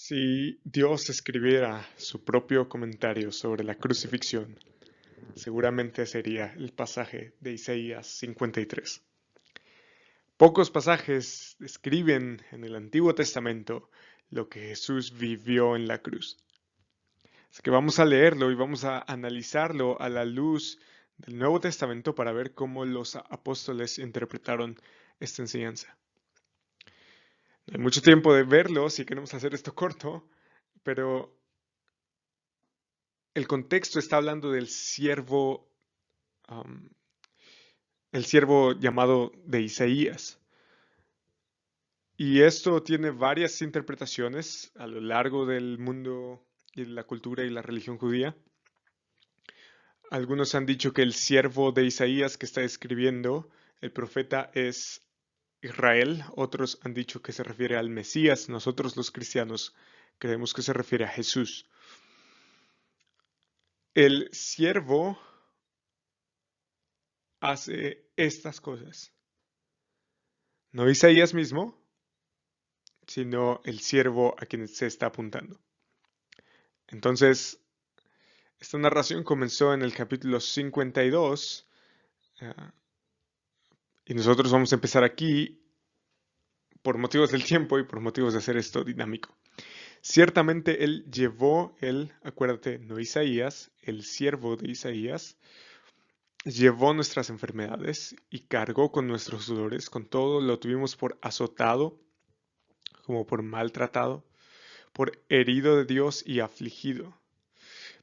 Si Dios escribiera su propio comentario sobre la crucifixión, seguramente sería el pasaje de Isaías 53. Pocos pasajes describen en el Antiguo Testamento lo que Jesús vivió en la cruz. Así que vamos a leerlo y vamos a analizarlo a la luz del Nuevo Testamento para ver cómo los apóstoles interpretaron esta enseñanza. No hay mucho tiempo de verlo si queremos hacer esto corto, pero el contexto está hablando del um, el siervo llamado de Isaías. Y esto tiene varias interpretaciones a lo largo del mundo y de la cultura y la religión judía. Algunos han dicho que el siervo de Isaías que está escribiendo el profeta es Israel, otros han dicho que se refiere al Mesías. Nosotros los cristianos creemos que se refiere a Jesús. El siervo hace estas cosas. No Isaías mismo, sino el siervo a quien se está apuntando. Entonces, esta narración comenzó en el capítulo 52 y nosotros vamos a empezar aquí por motivos del tiempo y por motivos de hacer esto dinámico. Ciertamente acuérdate, no Isaías, el siervo de Isaías, llevó nuestras enfermedades y cargó con nuestros dolores, con todo lo tuvimos por azotado, como por maltratado, por herido de Dios y afligido.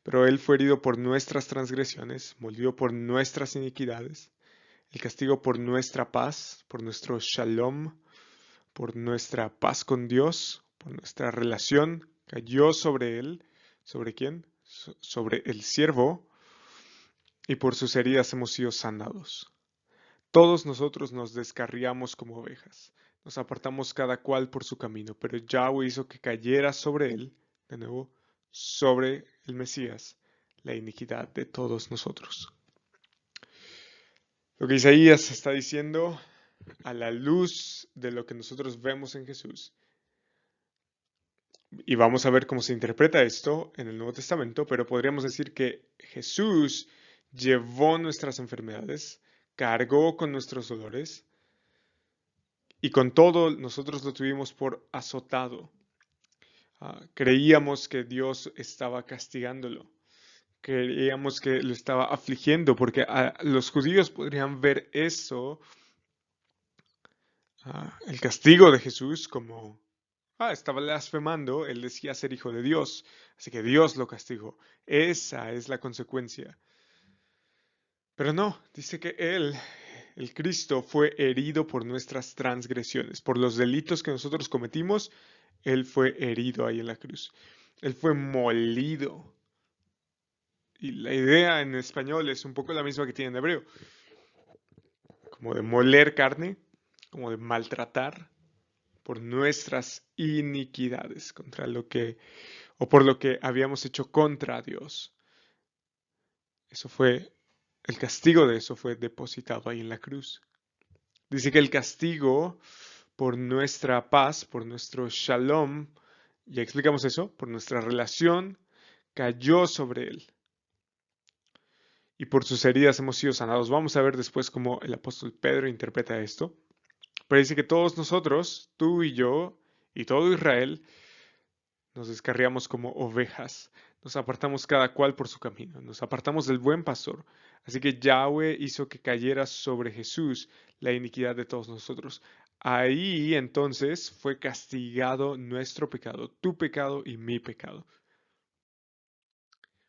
Pero Él fue herido por nuestras transgresiones, molido por nuestras iniquidades, el castigo por nuestra paz, por nuestro shalom, por nuestra paz con Dios, por nuestra relación, cayó sobre Él. ¿Sobre quién? Sobre el siervo, y por sus heridas hemos sido sanados. Todos nosotros nos descarriamos como ovejas, nos apartamos cada cual por su camino, pero Yahweh hizo que cayera sobre él, de nuevo, sobre el Mesías, la iniquidad de todos nosotros. Lo que Isaías está diciendo a la luz de lo que nosotros vemos en Jesús, y vamos a ver cómo se interpreta esto en el Nuevo Testamento, pero podríamos decir que Jesús llevó nuestras enfermedades, cargó con nuestros dolores, y con todo nosotros lo tuvimos por azotado. Creíamos que Dios estaba castigándolo. Creíamos que lo estaba afligiendo, porque los judíos podrían ver eso, el castigo de Jesús, como, estaba blasfemando, él decía ser hijo de Dios, así que Dios lo castigó. Esa es la consecuencia. Pero no, dice que él, el Cristo, fue herido por nuestras transgresiones, por los delitos que nosotros cometimos. Él fue herido ahí en la cruz. Él fue molido. Y la idea en español es un poco la misma que tiene en hebreo. Como de moler carne, como de maltratar por nuestras iniquidades, contra lo que, o por lo que habíamos hecho contra Dios. Eso fue, el castigo de eso fue depositado ahí en la cruz. Dice que el castigo por nuestra paz, por nuestro shalom, ya explicamos eso, por nuestra relación, cayó sobre él. Y por sus heridas hemos sido sanados. Vamos a ver después cómo el apóstol Pedro interpreta esto. Pero dice que todos nosotros, tú y yo, y todo Israel, nos descarriamos como ovejas. Nos apartamos cada cual por su camino. Nos apartamos del buen pastor. Así que Yahweh hizo que cayera sobre Jesús la iniquidad de todos nosotros. Ahí entonces fue castigado nuestro pecado, tu pecado y mi pecado.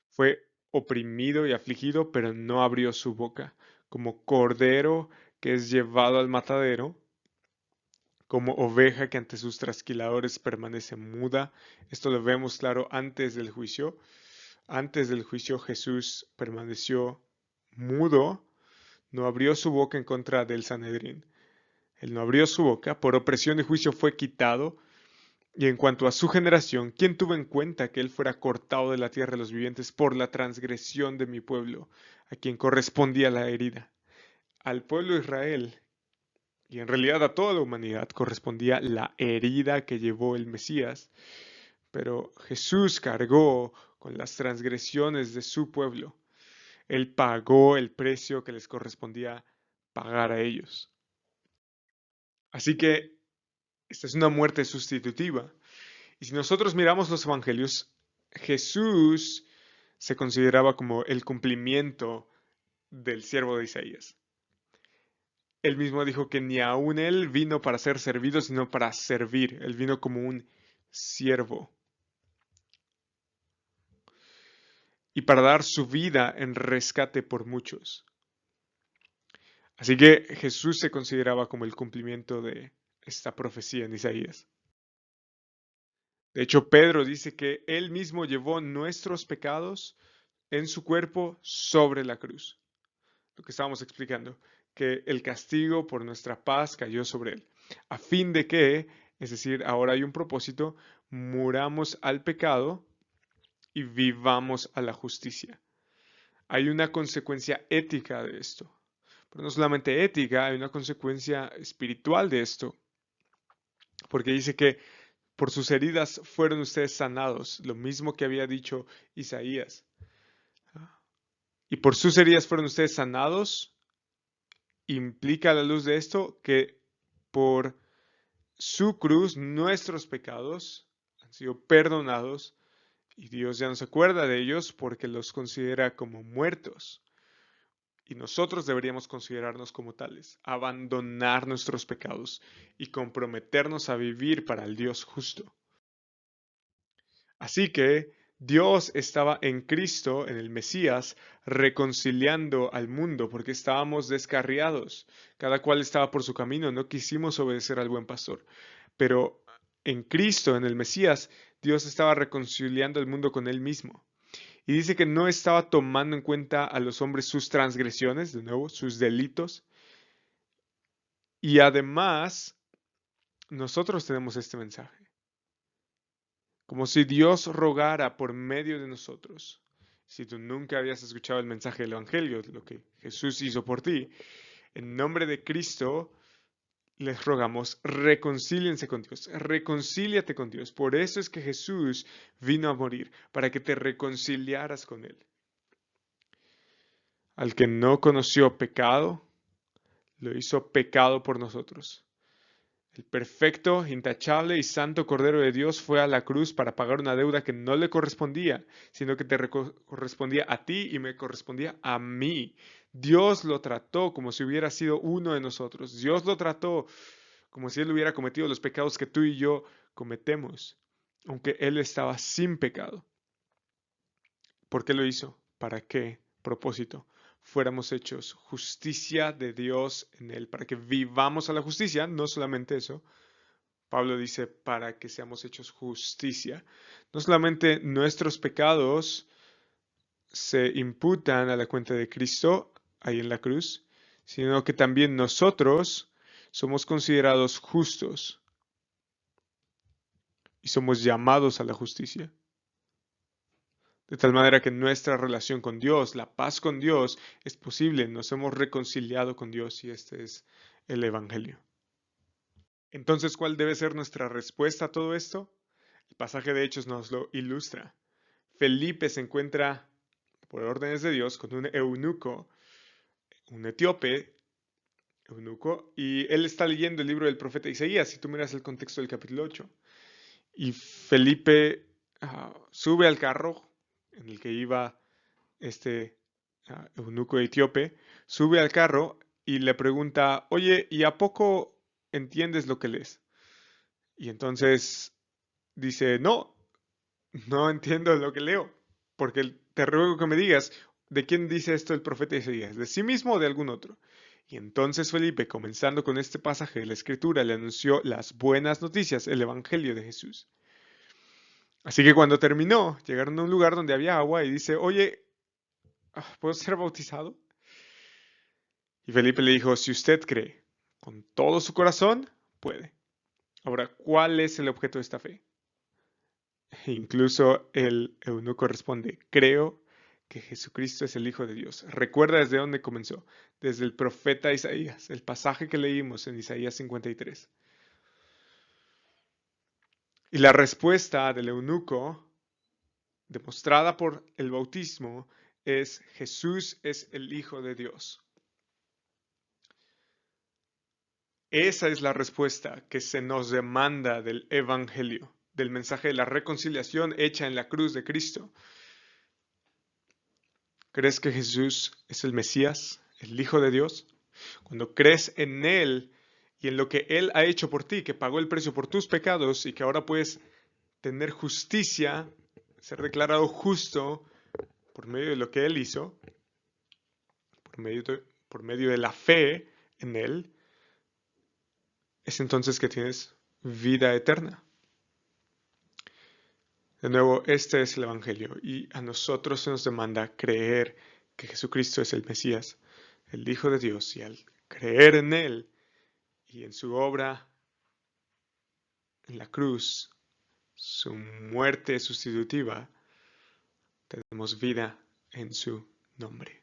Fue oprimido y afligido, pero no abrió su boca, como cordero que es llevado al matadero, como oveja que ante sus trasquiladores permanece muda. Esto lo vemos claro antes del juicio. Antes del juicio Jesús permaneció mudo, no abrió su boca en contra del Sanedrín. Él no abrió su boca, por opresión de juicio fue quitado. Y en cuanto a su generación, ¿quién tuvo en cuenta que él fuera cortado de la tierra de los vivientes por la transgresión de mi pueblo, a quien correspondía la herida? Al pueblo de Israel, y en realidad a toda la humanidad, correspondía la herida que llevó el Mesías, pero Jesús cargó con las transgresiones de su pueblo. Él pagó el precio que les correspondía pagar a ellos. Así que esta es una muerte sustitutiva. Y si nosotros miramos los evangelios, Jesús se consideraba como el cumplimiento del siervo de Isaías. Él mismo dijo que ni aun él vino para ser servido, sino para servir. Él vino como un siervo y para dar su vida en rescate por muchos. Así que Jesús se consideraba como el cumplimiento de esta profecía en Isaías. De hecho, Pedro dice que él mismo llevó nuestros pecados en su cuerpo sobre la cruz. Lo que estábamos explicando, que el castigo por nuestra paz cayó sobre él, a fin de que, es decir, ahora hay un propósito, muramos al pecado y vivamos a la justicia. Hay una consecuencia ética de esto, pero no solamente ética, hay una consecuencia espiritual de esto, porque dice que por sus heridas fueron ustedes sanados, lo mismo que había dicho Isaías. Y por sus heridas fueron ustedes sanados, implica a la luz de esto que por su cruz nuestros pecados han sido perdonados y Dios ya no se acuerda de ellos porque los considera como muertos. Y nosotros deberíamos considerarnos como tales, abandonar nuestros pecados y comprometernos a vivir para el Dios justo. Así que Dios estaba en Cristo, en el Mesías, reconciliando al mundo porque estábamos descarriados. Cada cual estaba por su camino, no quisimos obedecer al buen pastor. Pero en Cristo, en el Mesías, Dios estaba reconciliando al mundo con él mismo. Y dice que no estaba tomando en cuenta a los hombres sus transgresiones, de nuevo, sus delitos. Y además, nosotros tenemos este mensaje. Como si Dios rogara por medio de nosotros. Si tú nunca habías escuchado el mensaje del Evangelio, lo que Jesús hizo por ti, en nombre de Cristo les rogamos, reconcíliense con Dios, reconcíliate con Dios. Por eso es que Jesús vino a morir, para que te reconciliaras con Él. Al que no conoció pecado, lo hizo pecado por nosotros. El perfecto, intachable y santo Cordero de Dios fue a la cruz para pagar una deuda que no le correspondía, sino que te correspondía a ti y me correspondía a mí. Dios lo trató como si hubiera sido uno de nosotros. Dios lo trató como si Él hubiera cometido los pecados que tú y yo cometemos, aunque Él estaba sin pecado. ¿Por qué lo hizo? ¿Para qué propósito? Fuéramos hechos justicia de Dios en Él, para que vivamos a la justicia, no solamente eso. Pablo dice para que seamos hechos justicia. No solamente nuestros pecados se imputan a la cuenta de Cristo ahí en la cruz, sino que también nosotros somos considerados justos y somos llamados a la justicia. De tal manera que nuestra relación con Dios, la paz con Dios, es posible. Nos hemos reconciliado con Dios y este es el Evangelio. Entonces, ¿cuál debe ser nuestra respuesta a todo esto? El pasaje de Hechos nos lo ilustra. Felipe se encuentra, por órdenes de Dios, con un eunuco, un etíope, eunuco, y él está leyendo el libro del profeta Isaías, si tú miras el contexto del capítulo 8. Y Felipe sube al carro en el que iba este eunuco etíope, sube al carro y le pregunta, oye, ¿y a poco entiendes lo que lees? Y entonces dice, no, no entiendo lo que leo, porque te ruego que me digas, ¿de quién dice esto el profeta Isaías? ¿De sí mismo o de algún otro? Y entonces Felipe, comenzando con este pasaje de la Escritura, le anunció las buenas noticias, el Evangelio de Jesús. Así que cuando terminó, llegaron a un lugar donde había agua y dice, oye, ¿puedo ser bautizado? Y Felipe le dijo, si usted cree con todo su corazón, puede. Ahora, ¿cuál es el objeto de esta fe? Incluso el eunuco responde, creo que Jesucristo es el Hijo de Dios. Recuerda desde dónde comenzó, desde el profeta Isaías, el pasaje que leímos en Isaías 53. Y la respuesta del eunuco, demostrada por el bautismo, es: Jesús es el Hijo de Dios. Esa es la respuesta que se nos demanda del Evangelio, del mensaje de la reconciliación hecha en la cruz de Cristo. ¿Crees que Jesús es el Mesías, el Hijo de Dios? Cuando crees en Él y en lo que Él ha hecho por ti, que pagó el precio por tus pecados y que ahora puedes tener justicia, ser declarado justo por medio de lo que Él hizo, por medio de la fe en Él, es entonces que tienes vida eterna. De nuevo, este es el Evangelio y a nosotros se nos demanda creer que Jesucristo es el Mesías, el Hijo de Dios, y al creer en Él y en su obra en la cruz, su muerte sustitutiva, tenemos vida en su nombre.